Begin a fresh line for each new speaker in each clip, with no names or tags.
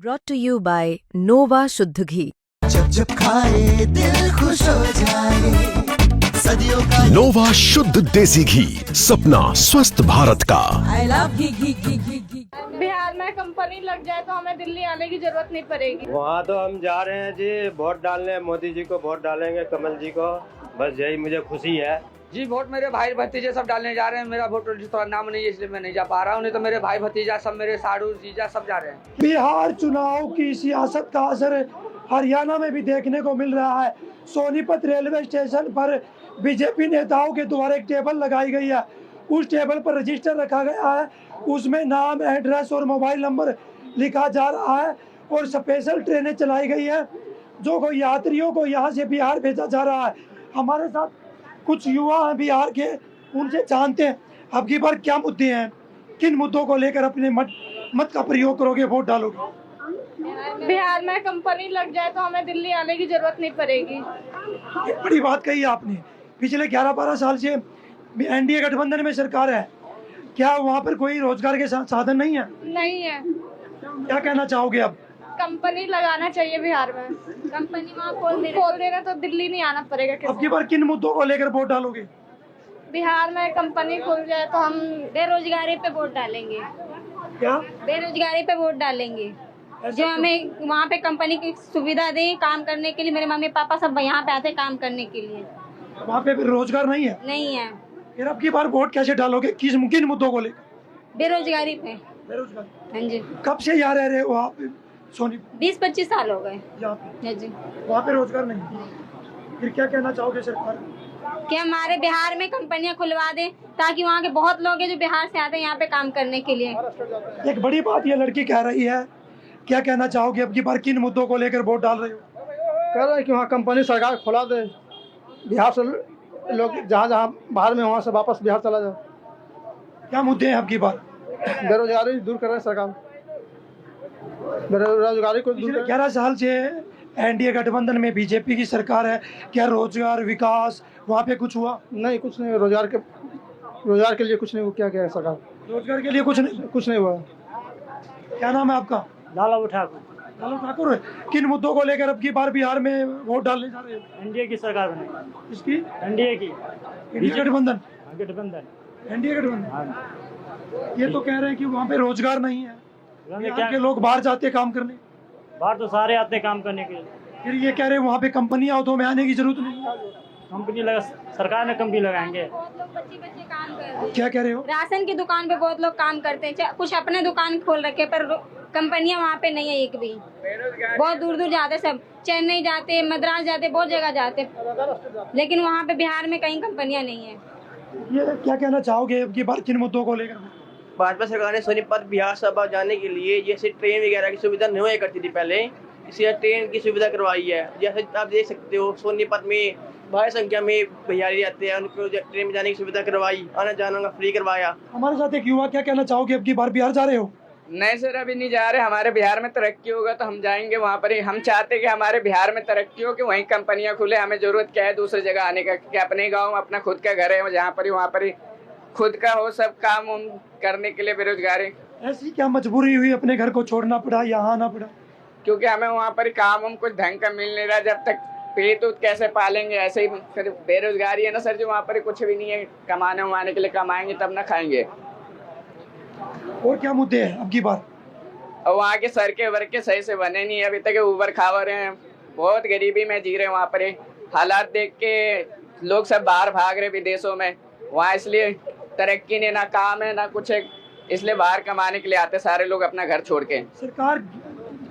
Brought to you by Nova शुद्ध घी।
जब जब खाए दिल खुश हो जाए सदियों का
नोवा शुद्ध देसी घी, सपना स्वस्थ भारत का।
आई लव घी घी घी घी घी।
बिहार में कंपनी लग जाए तो हमें दिल्ली आने की जरूरत नहीं पड़ेगी।
वहाँ तो हम जा रहे हैं जी, वोट डालने मोदी जी को वोट डालेंगे, कमल जी को। बस यही मुझे खुशी है
जी। वोट मेरे भाई भतीजे सब डालने जा रहे हैं। मेरा वोट थोड़ा नाम नहीं है इसलिए मैं नहीं जा पा रहा हूँ, नहीं तो मेरे भाई भतीजा सब, मेरे साड़ू जीजा सब जा रहे हैं।
बिहार चुनाव की सियासत का असर हरियाणा में भी देखने को मिल रहा है। सोनीपत रेलवे स्टेशन पर बीजेपी नेताओं के द्वारा एक टेबल लगाई गई है। उस टेबल पर रजिस्टर रखा गया है, उसमें नाम, एड्रेस और मोबाइल नंबर लिखा जा रहा है और स्पेशल ट्रेनें चलाई गई है जो को यात्रियों को यहाँ से बिहार भेजा जा रहा है। हमारे साथ कुछ युवा हैं बिहार के, उनसे जानते हैं अब की बार क्या मुद्दे हैं, किन मुद्दों को लेकर अपने मत का प्रयोग करोगे, वोट डालोगे।
बिहार में कंपनी लग जाए तो हमें दिल्ली आने की जरूरत नहीं पड़ेगी।
एक बड़ी बात कही आपने। पिछले 11-12 साल से एनडीए गठबंधन में सरकार है, क्या वहाँ पर कोई रोजगार के साधन नहीं है?
नहीं है।
क्या कहना चाहोगे अब?
कंपनी लगाना चाहिए बिहार में, कंपनी वहाँ खोल देना तो दिल्ली नहीं आना पड़ेगा।
अब की बार किन मुद्दों को लेकर वोट डालोगे?
बिहार में कंपनी खुल जाए तो हम
बेरोजगारी पे वोट डालेंगे।
क्या
बेरोजगारी पे वोट डालेंगे, जो हमें वहाँ पे कंपनी की सुविधा दे काम करने के लिए। मेरे मम्मी पापा सब यहाँ पे आते काम करने के लिए।
वहाँ पे रोजगार नहीं है?
नहीं है।
फिर अब की बार वोट कैसे डालोगे, किन मुद्दों को लेकर?
बेरोजगारी पे।
बेरोजगारी।
हाँ जी।
कब से यहाँ रह रहे हो आप? सोनी
20-25 साल हो गए।
यहाँ पे?
हाँ जी।
वहाँ पे रोजगार नहीं, फिर क्या कहना चाहोगे सरकार?
कि हमारे बिहार में कंपनियां खुलवा दें ताकि वहाँ के बहुत लोग हैं जो बिहार से आते हैं यहाँ पे काम करने के लिए।
एक बड़ी बात ये लड़की कह रही है, क्या कहना चाहोगे अब की बार किन मुद्दों को लेकर वोट डाल रहे हो?
कह रहे हैं कि वहाँ कंपनी सरकार खुला दे, बिहार से लोग जहाँ जहाँ बाहर में वहाँ से वापस बिहार चला जाए।
क्या मुद्दे हैं अब की बार?
बेरोजगारी दूर कर रहे हैं सरकार, बेरोजगारी को दूर
11 साल से एनडीए गठबंधन में बीजेपी की सरकार है, क्या रोजगार विकास वहाँ पे कुछ हुआ?
नहीं, कुछ नहीं। रोजगार के लिए कुछ नहीं हुआ। क्या है सरकार?
रोजगार के लिए कुछ नहीं हुआ। क्या नाम है आपका?
लालू ठाकुर।
लालू ठाकुर। किन मुद्दों को लेकर अब की बार बिहार में वोट डालने जा रहे हो?
एनडीए की सरकार बनेगी।
इसकी
एनडीए की
गठबंधन। एनडीए
हाँ।
गठबंधन। ये तो कह रहे हैं कि वहाँ पे रोजगार नहीं है, बिहार के लोग बाहर जाते काम करने।
बाहर तो सारे आते हैं काम करने के लिए।
फिर ये कह रहे हैं वहाँ पे कंपनी आओ तो हमें आने की जरूरत नहीं।
कंपनी लगा, सरकार ने कंपनी लगाएंगे।
बहुत लोग बच्चे काम कर रहे हैं।
क्या कह रहे हो?
राशन की दुकान पे बहुत लोग काम करते हैं, कुछ अपने दुकान खोल रखे पर कंपनियां वहाँ पे नहीं है एक भी। बहुत दूर दूर जाते, सब चेन्नई जाते, मद्रास जाते, बहुत जगह जाते, लेकिन वहाँ पे बिहार में कहीं कंपनियां नहीं है।
ये क्या कहना चाहोगे अब की बार किन मुद्दों को लेकर?
भाजपा सरकार ने सोनीपत बिहार सभा जाने के लिए जैसे ट्रेन वगैरह की सुविधा नहीं हुआ करती थी पहले, इसलिए ट्रेन की सुविधा करवाई है। जैसे आप देख सकते हो सोनीपत में भारी संख्या में बिहारी रहते हैं, उनको ट्रेन में जाने की सुविधा करवाई, आना जाना का फ्री करवाया।
हमारे साथ एक युवा, क्या कहना चाहोगे अब की बार बिहार जा रहे हो?
नहीं सर, अभी नहीं जा रहे। हमारे बिहार में तरक्की होगा तो हम जाएंगे वहाँ पर ही। हम चाहते हैं कि हमारे बिहार में तरक्की हो, कि वहीं कंपनियां खुले। हमें जरूरत क्या है दूसरी जगह आने का, कि अपने गाँव में अपना खुद का घर है जहाँ पर ही, वहाँ पर ही खुद का हो सब काम करने के लिए। बेरोजगारी
ऐसी क्या मजबूरी हुई अपने घर को छोड़ना पड़ा, यहाँ आना पड़ा?
क्योंकि हमें वहाँ पर काम हम कुछ ढंग का मिल नहीं रहा। जब तक पेट तो कैसे पालेंगे, ऐसे ही फिर बेरोजगारी है ना सर, जो वहाँ पर कुछ भी नहीं है कमाने उमाने के लिए। कमाएंगे तब ना खाएंगे।
और क्या मुद्दे हैं अब की बार?
और वहाँ के सड़कें वर्के सही से बने नहीं है अभी तक, ऊबर खावर हैं, बहुत गरीबी में जी रहे हैं वहाँ पर। हालात देख के लोग सब बाहर भाग रहे विदेशों में, वहाँ इसलिए तरक्की नहीं, ना काम है ना कुछ है, इसलिए बाहर कमाने के लिए आते सारे लोग अपना घर छोड़ के।
सरकार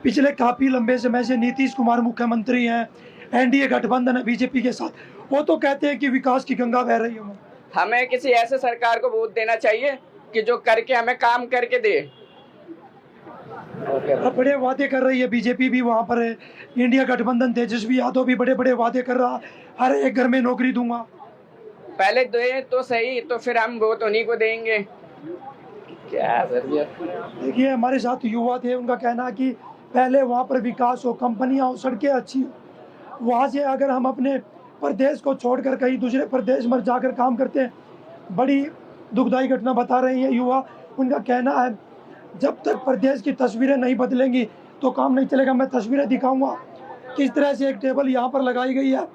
पिछले काफी लंबे समय से नीतीश कुमार मुख्यमंत्री हैं, एनडीए गठबंधन है बीजेपी के साथ, वो तो कहते हैं कि विकास की गंगा बह रही है।
हमें किसी ऐसे सरकार को वोट देना चाहिए कि जो करके हमें काम करके दे।
अब बड़े वादे कर रही है बीजेपी भी, वहाँ पर इंडिया गठबंधन तेजस्वी यादव भी बड़े बड़े वादे कर रहा, हर एक घर में नौकरी दूंगा।
पहले दे तो सही, तो फिर हम वोट उन्हीं को देंगे। क्या सर
देखिए हमारे साथ युवा थे, उनका कहना है कि पहले वहाँ पर विकास हो, कंपनियाँ हो, सड़कें अच्छी हो, वहाँ से अगर हम अपने प्रदेश को छोड़कर कहीं दूसरे प्रदेश में जाकर काम करते हैं। बड़ी दुखदायी घटना बता रहे हैं युवा। उनका कहना है जब तक प्रदेश की तस्वीरें नहीं बदलेंगी तो काम नहीं चलेगा। मैं तस्वीरें दिखाऊंगा किस तरह से एक टेबल यहाँ पर लगाई गई है।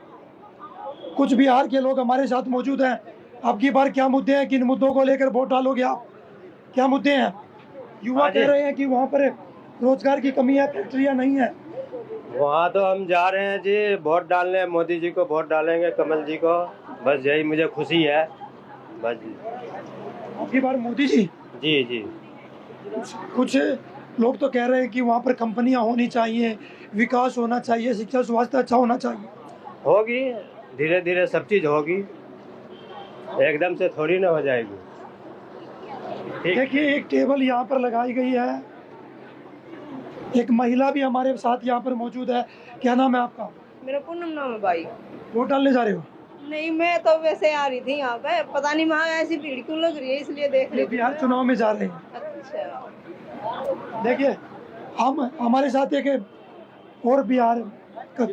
कुछ बिहार के लोग हमारे साथ मौजूद हैं। अब की बार क्या मुद्दे हैं, किन मुद्दों को लेकर वोट डालोगे आप, क्या मुद्दे हैं? युवा कह रहे हैं कि वहाँ पर रोजगार की कमी है, फैक्ट्रियाँ नहीं है।
वहाँ तो हम जा रहे हैं जी वोट डालने, मोदी जी को वोट डालेंगे, कमल जी को, बस यही मुझे खुशी है बस जी।
अब की बार मोदी जी?
जी जी।
कुछ लोग तो कह रहे हैं कि वहाँ पर कंपनियाँ होनी चाहिए, विकास होना चाहिए, शिक्षा स्वास्थ्य अच्छा होना चाहिए।
होगी, धीरे धीरे सब चीज़ होगी, एकदम से थोड़ी ना हो जाएगी।
देखिए एक टेबल यहाँ पर लगाई गई है, एक महिला भी हमारे साथ यहाँ पर मौजूद है। क्या नाम है आपका?
मेरा पूनम नाम है भाई।
वोट डालने जा रहे हो?
नहीं, मैं तो वैसे आ रही थी यहाँ पे, पता नहीं वहाँ ऐसी भीड़ क्यों लग रही है, इसलिए देख रही थी।
बिहार चुनाव में जा रहे हैं।
अच्छा।
देखिए हम हमारे साथ एक और बिहार का,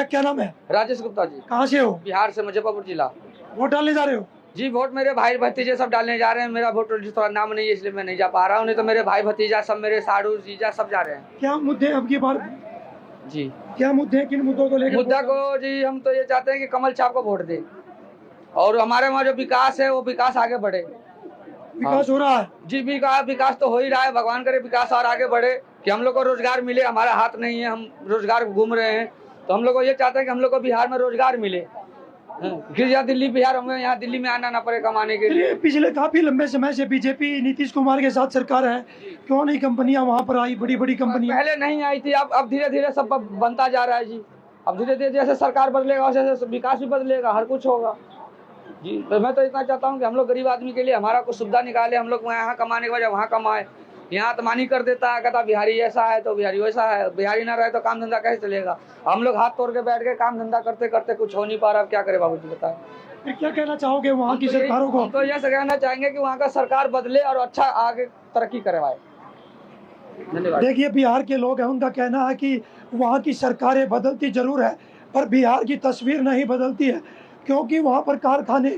क्या नाम है?
राजेश गुप्ता जी।
कहाँ से हो?
बिहार से, मुजफ्फरपुर जिला।
वोट डालने जा रहे हो?
जी, वोट मेरे भाई भतीजे सब डालने जा रहे हैं। मेरा वोट थोड़ा नाम नहीं है इसलिए मैं नहीं जा पा रहा हूँ, नहीं तो मेरे भाई भतीजा सब, मेरे साड़ू जीजा सब जा रहे हैं।
क्या मुद्दे अब की बार
जी,
क्या मुद्दे हैं, किन मुद्दों को लेकर?
मुद्दा को जी हम तो ये चाहते हैं कि कमल छाप को वोट दे और हमारे वहाँ जो विकास है वो विकास आगे बढ़े।
विकास हो रहा है
जी, विकास तो हो ही रहा है। भगवान करे विकास और आगे बढ़े कि हम लोग को रोजगार मिले। हमारा हाथ नहीं है, हम रोजगार घूम रहे हैं, तो हम लोग को ये चाहते हैं कि हम लोग को बिहार में रोजगार मिले। फिर यहाँ दिल्ली बिहार हमें यहाँ दिल्ली में आना ना पड़े कमाने के लिए।
पिछले काफी लंबे समय से बीजेपी नीतीश कुमार के साथ सरकार है, क्यों नहीं कंपनियां वहाँ पर आई, बड़ी बड़ी कंपनियां?
पहले नहीं आई थी, अब धीरे धीरे सब बनता जा रहा है जी। अब धीरे धीरे जैसे सरकार बदलेगा वैसे विकास भी बदलेगा, हर कुछ होगा जी। तो मैं तो इतना चाहता हूँ कि हम लोग गरीब आदमी के लिए हमारा कुछ सुविधा निकाले। हम लोग यहाँ कमाने के वजह वहाँ कमाए। यहाँ तो मानी कर देता है, कहता बिहारी ऐसा है तो बिहारी वैसा है, बिहारी ना रहे तो काम धंधा कैसे चलेगा। हम लोग हाथ तोड़ के बैठ के काम धंधा करते करते कुछ हो नहीं पा रहा। अब क्या करे बाबू जी बताएं।
फिर क्या कहना चाहोगे वहाँ की सरकारों को?
तो ये कहना चाहेंगे कि वहाँ का सरकार बदले और अच्छा आगे तरक्की करवाए। धन्यवाद।
देखिए बिहार के लोग हैं, उनका कहना है कि वहाँ की सरकारें बदलती जरूर है पर बिहार की तस्वीर नहीं बदलती है, क्योंकि वहाँ पर कारखाने,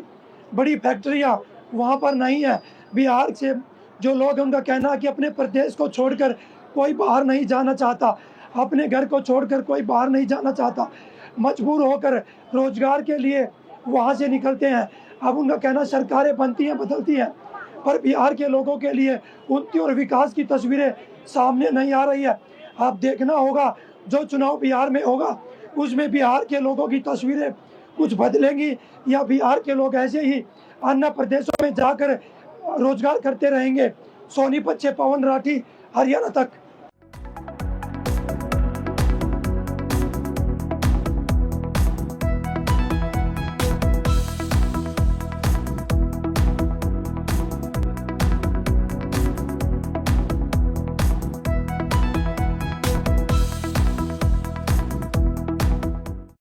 बड़ी फैक्ट्रियाँ वहाँ पर नहीं है। बिहार से जो लोग हैं उनका कहना है कि अपने प्रदेश को छोड़कर कोई बाहर नहीं जाना चाहता, अपने घर को छोड़कर कोई बाहर नहीं जाना चाहता, मजबूर होकर रोजगार के लिए वहाँ से निकलते हैं। अब उनका कहना सरकारें बनती हैं बदलती हैं पर बिहार के लोगों के लिए उन्नति और विकास की तस्वीरें सामने नहीं आ रही है। अब देखना होगा जो चुनाव बिहार में होगा उसमें बिहार के लोगों की तस्वीरें कुछ बदलेंगी या बिहार के लोग ऐसे ही अन्य प्रदेशों में जाकर रोजगार करते रहेंगे। सोनीपत से पवन राठी, हरियाणा तक।